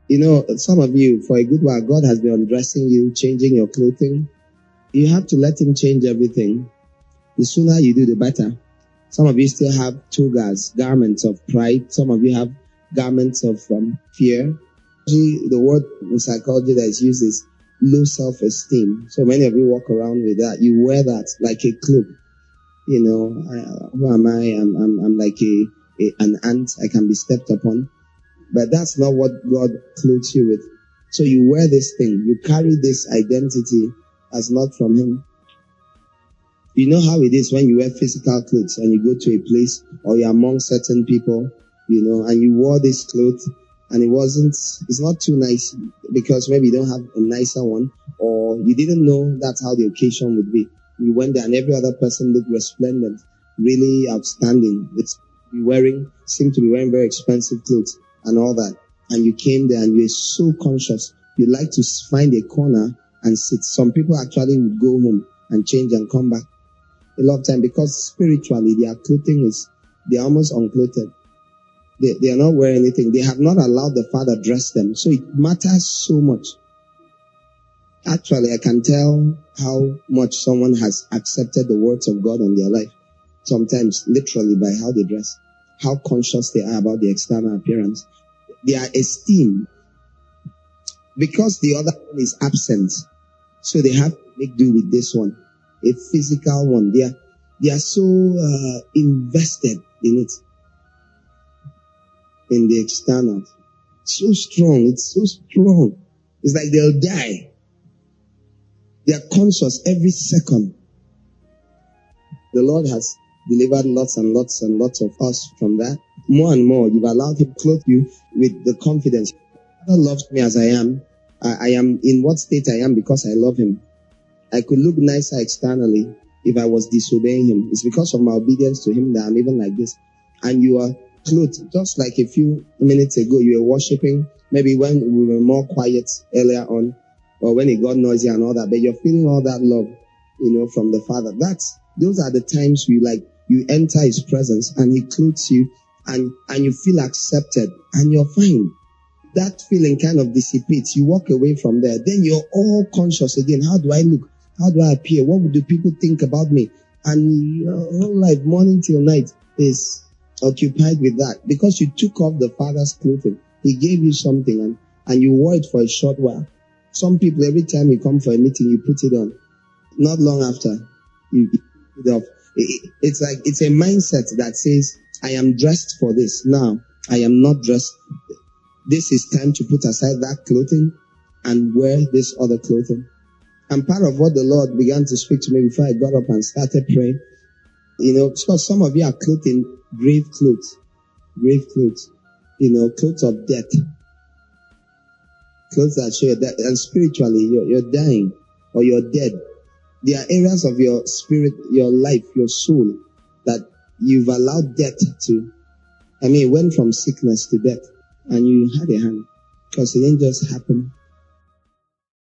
You know, some of you, for a good while, God has been undressing you, changing your clothing. You have to let him change everything. The sooner you do, the better. Some of you still have togas, garments of pride. Some of you have garments of fear. The word in psychology that is used is low self-esteem. So many of you walk around with that. You wear that like a cloak. You know, who am I? I'm like an ant. I can be stepped upon. But that's not what God clothes you with. So you wear this thing. You carry this identity as not from him. You know how it is when you wear physical clothes and you go to a place or you're among certain people, you know, and you wore this clothes and it's not too nice because maybe you don't have a nicer one or you didn't know that's how the occasion would be. You went there and every other person looked resplendent, really outstanding. Seemed to be wearing very expensive clothes and all that. And you came there and you were so conscious. You like to find a corner and sit. Some people actually would go home and change and come back a lot of time because spiritually their clothing they're almost unclothed. They are not wearing anything. They have not allowed the Father dress them. So it matters so much. Actually, I can tell how much someone has accepted the words of God on their life. Sometimes literally by how they dress, how conscious they are about the external appearance, their esteem. Because the other one is absent, so they have to make do with this one. A physical one. They are so invested in it, in the external. So strong. It's so strong. It's like they'll die. They are conscious every second. The Lord has delivered lots and lots and lots of us from that. More and more, you've allowed him to clothe you with the confidence. God loves me as I am. I am in what state I am because I love him. I could look nicer externally if I was disobeying him. It's because of my obedience to him that I'm even like this. And you are clothed, just like a few minutes ago, you were worshiping, maybe when we were more quiet earlier on, or when it got noisy and all that, but you're feeling all that love, you know, from the Father. Those are the times you enter his presence and he clothes you and you feel accepted and you're fine. That feeling kind of dissipates. You walk away from there. Then you're all conscious again. How do I look? How do I appear? What do people think about me? And your whole life, morning till night, is occupied with that because you took off the Father's clothing. He gave you something and you wore it for a short while. Some people, every time you come for a meeting, you put it on. Not long after, you put it off. It's a mindset that says, I am dressed for this. Now, I am not dressed. This is time to put aside that clothing and wear this other clothing. And part of what the Lord began to speak to me before I got up and started praying, you know, because some of you are clothed in grave clothes, you know, clothes of death, clothes that show that, and spiritually you're dying or you're dead. There are areas of your spirit, your life, your soul that you've allowed death to. I mean, it went from sickness to death, and you had a hand because it didn't just happen.